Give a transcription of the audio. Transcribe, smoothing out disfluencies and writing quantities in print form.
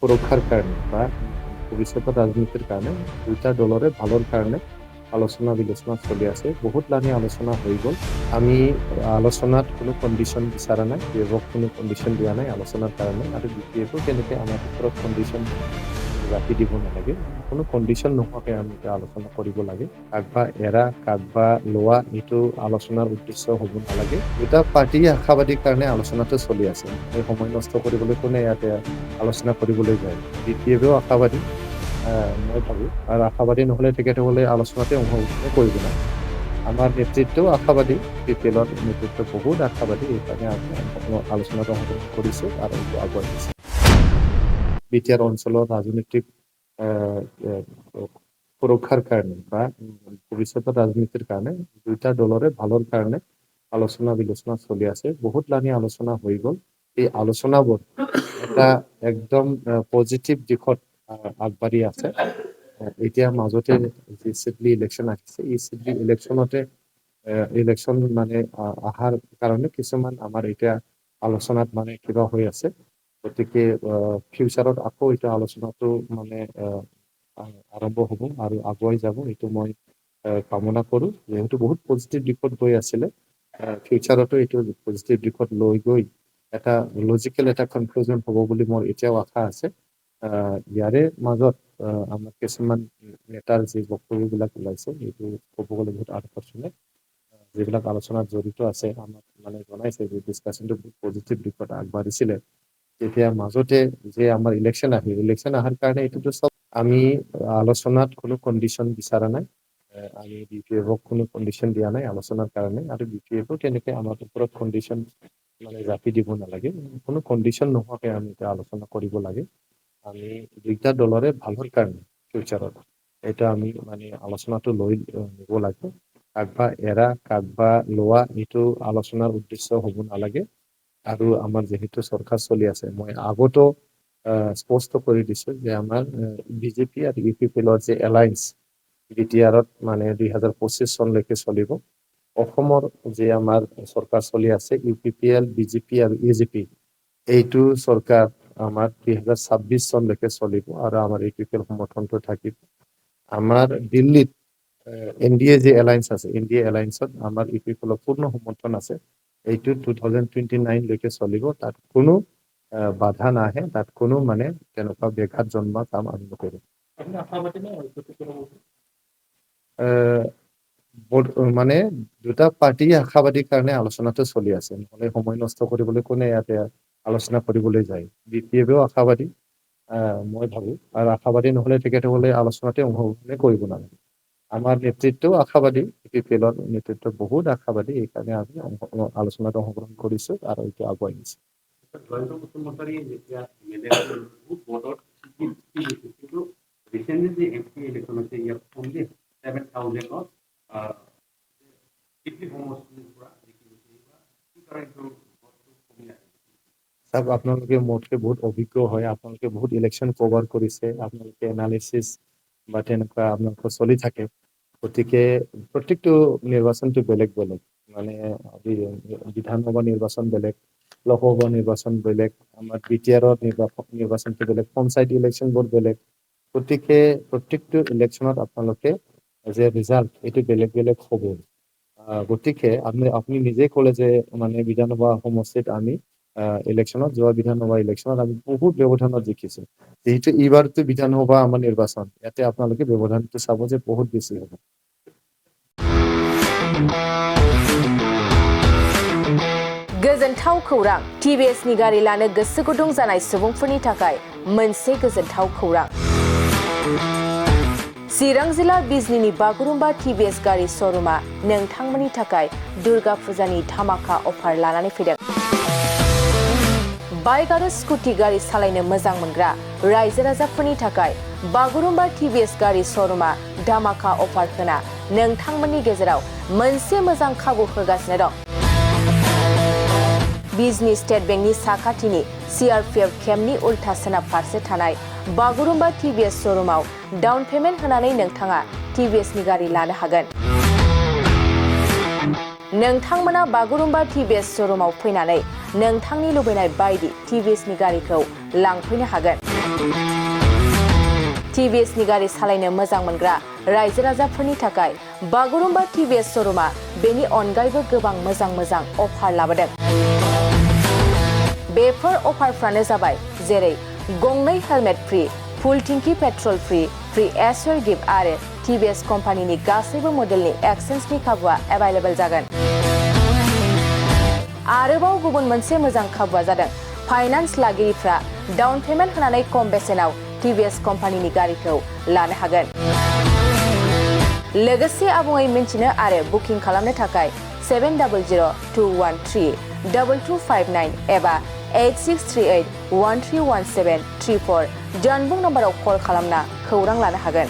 সুরক্ষার কারণে বা ভবিষ্যতের রাজনীতির কারণে দুইটা দলরে ভালোর কারণে আলোচনা বিলোচনা চলি আছে বহুত লানি আলোচনা হৈ গ'ল আমি আলোচনাত কোনো কন্ডিশন বিচৰা নাই বিভাগ কোনো কন্ডিশন দিয়া নাই আলোচনাৰ কাৰণে আৰু দ্বিতীয়টো কেনেকৈ আমাৰ ওপৰত কন্ডিশন ৰাখি দিব নালাগে কোনো কন্ডিশন নোহোৱাকে আমি আলোচনা কৰিব লাগে কাকবা এৰা কাকবা লোৱা এইটো আলোচনাৰ উদ্দেশ্য হ'ব নালাগে দুটা পাৰ্টি আশাবাদীৰ কাৰণে আলোচনাটো চলি আছে এই সময় নষ্ট কৰিবলৈ কোনে ইয়াতে আলোচনা কৰিবলৈ যায় দ্বিতীয়ও আশাবাদী মই ভাবো আর আশাবাদী নহলে তেখেতসকলে আলোচনাতে অংশগ্রহণ করবে না আমার নেতৃত্বও আশাবাদী বিপিএলৰ নেতৃত্ব বহুত আশাবাদী এইকাৰণে আমি আলোচনাত অংশগ্ৰহণ কৰিছো আৰু আগুৱাই গৈছে বিটিআৰ অঞ্চলৰ ৰাজনৈতিক সুৰক্ষাৰ কাৰণে বা ভবিষ্যতৰ ৰাজনীতিৰ কাৰণে দুইটা দলৰে ভালৰ কাৰণে আলোচনা বিলোচনা চলি আছে বহুত লানি আলোচনা হৈ গ'ল এই আলোচনাবোৰ এটা একদম পজিটিভ দিশত আগবাঢ়ি আছে এতিয়া মাজতে যে সিডলি ইলেকশন আহিছে এই সিডলি ইলেকশন মানে আহাৰ কাৰণে কিছুমান আমাৰ এতিয়া আলোচনাত মানে কিবা হৈ আছে গতিকে ফিউচাৰত আকৌ এটা আলোচনাটো মানে আৰম্ভ হ'ব আৰু আগুৱাই যাব এইটো মই কামনা কৰোঁ যেহেতু বহুত পজিটিভ দিশত গৈ আছিলে ফিউচাৰতো এইটো পজিটিভ দিশত লৈ গৈ এটা লজিকেল এটা কনক্লুজন হ'ব বুলি মোৰ এতিয়াও আশা আছে ইয়াৰে মাজত আমাৰ কিছুমান নেতাৰ যি বক্তব্যবিলাক ওলাইছে এইটো ক'ব গ'লে বহুত আকৰ্ষণীয় যিবিলাক আলোচনাত জড়িত আছে আমাক মানে জনাইছে যে ডিছকাশ্যনটো বহুত পজিটিভ দিশত আগবাঢ়িছিলে তেতিয়া মাজতে যে আমাৰ ইলেকশ্যন অহাৰ কাৰণে এইটোতো চব আমি আলোচনাত কোনো কণ্ডিশ্যন বিচৰা নাই আমি বিপিএফক কোনো কণ্ডিশ্যন দিয়া নাই আলোচনাৰ কাৰণে আৰু বিপিএফো তেনেকৈ আমাৰ ওপৰত কণ্ডিশ্যন মানে জাপি দিব নালাগে কোনো কণ্ডিশ্যন নোহোৱাকৈ আমি এতিয়া আলোচনা কৰিব লাগে আমি দুইটা দলৰে ভালৰ কাৰণে ফিউচাৰত এটা আমি মানে আলোচনাটো লৈ নিব লাগে কাকবা এৰা কাকবা লোৱা এইটো আলোচনাৰ উদ্দেশ্য হ'ব নালাগে আৰু আমাৰ যেহেতু চৰকাৰ চলি আছে মই আগতো স্পষ্ট কৰি দিছো যে আমাৰ বিজেপি আৰু ইউপিপিএলৰ যে এলায়েন্স বিটিআৰত মানে 2025 চনলৈকে চলিব অসমৰ যে আমাৰ চৰকাৰ চলি আছে ইউপিপিএল বিজেপি আৰু এজিপি এইটো চৰকাৰ আমাৰ 2026 চনলৈকে চলিব আৰু আমাৰ ইউপিপিএল সমৰ্থনটো থাকিব আমাৰ দিল্লীত এনডিএ যে এলায়েন্স আছে এনডিএ এলায়েন্সত আমাৰ ইউপিপিএলৰ পূৰ্ণ সমৰ্থন আছে এইটো 2029 লৈকে চলিব তাত কোনো বাধা নাহে তাত কোনো মানে তেনেকুৱা ব্যাঘাত জন্মা কাম আমি নকৰোঁ মানে দুটা পাৰ্টি আশাবাদীৰ কাৰণে আলোচনাটো চলি আছে নহলে সময় নষ্ট কৰিবলৈ কোনে ইয়াতে আলোচনা কৰিবলৈ যায় বিপিএফও আশাবাদী মই ভাবো আৰু আশাবাদী নহলে তেখেতসকলে আলোচনাতে অংশগ্ৰহণ কৰিব নালাগে আমাৰ নেতৃত্বও আশাবাদী বিপিএলৰ নেতৃত্ব বহুত আশাবাদী এইকাৰণে আমি আলোচনাত অংশগ্ৰহণ কৰিছো আৰু এতিয়া আগুৱাই নিছো সব আপোনালোকে মোতকে বহুত অভিজ্ঞ হয় আপোনালোকে বহুত ইলেকশ্যন কভাৰ কৰিছে আপোনালোকে এনালিচিছ বা তেনেকুৱা আপোনালোকৰ চলি থাকে গতিকে প্ৰত্যেকটো নিৰ্বাচনটো বেলেগ বেলেগ মানে বিধানসভা নিৰ্বাচন বেলেগ লোকসভা নিৰ্বাচন বেলেগ আমাৰ বিটিআৰৰ নিৰ্বাচনটো বেলেগ পঞ্চায়ত ইলেকশ্যনবোৰ বেলেগ গতিকে প্ৰত্যেকটো ইলেকশ্যনত আপোনালোকে যে ৰিজাল্ট এইটো বেলেগ বেলেগ হ'ব গতিকে আপুনি নিজে ক'লে যে মানে বিধানসভা সমষ্টিত আমি ইলেকশ্যনত যোৱা বিধানসভা ইলেকশ্যনত আমি বহুত ব্যৱধানত জিকিছো যেহেতু এইবাৰতো বিধানসভা আমাৰ নিৰ্বাচন ইয়াতে আপোনালোকে ব্যৱধানটো চাব যে বহুত বেছি হ'ব गोजोनथाव खौरां टिभिएसनि गारि लानो गोसो गुदुं जानाय सुबुंफोरनि थाखाय मोनसे गोजोनथाव खौरां चिरां जिल्ला बिजनीनि बागुरुम्बा टिभिएस गारि श'रुमा नोंथांमोननि थाखाय दुर्गा फुजानि धामाका अफार लानानै फैदों बाइक आरो स्कुटि गारि सालायनो मोजां मोनग्रा रायजो राजाफोरनि थाखाय बागुरुम्बा टिभिएस गारि श'रुमा धामाका अफार होना नोंथांमोननि गेजेराव मोनसे मोजां खाबु होगासिनो दं बिजनी स्टेट बेंकनि साखाथिनि सीआरपीएफ केम्पनि उल्था सोनाब फारसे थानाय बागुरुम्बा टिभिएस श'रुमाव डाउन पेमेन्ट होनानै नोंथाङा टिभिएसनि गारि लानो हागोन नोंथांमोना बागुरुम्बा टिभिएस श'रुमाव फैनानै नोंथांनि लुबैनाय बायदि टिभिएसनि गारिखौ लांफैनो हागोन टिभिएसनि गारि सालायनो मोजां मोनग्रा रायजो राजाफोरनि थाखाय बागुरुम्बा टिभिएस श'रुमा बेनि अनगायैबो गोबां मोजां अफार लाबोदों। बेफोर अफारफ्रानो जाबाय जेरै गंनै हेलमेट फ्रि, फुल टिंकि पेट्रल फ्रि एसर गिफ्ट आरो टिभिएस कम्पानिनि गासैबो मडेलनि एक्सचेन्जनि खाबुआ एभेलेबल जागोन। आरोबाव गुबुन मोनसे मोजां खाबुआ जादों फाइनान्स लागिरिफ्रा डाउन पेमेन्ट होनानै खम बेसेनाव टिभिएस कम्पानिनि गारिखौ लानो हागोन। लोगोसे आबुङै मिन्थिनो आरो बुकिं खालामनो थाखाय 7002132259 एबा 8638131734 जानबुं नम्बराव कल खालामना खौरां लानो हागोन।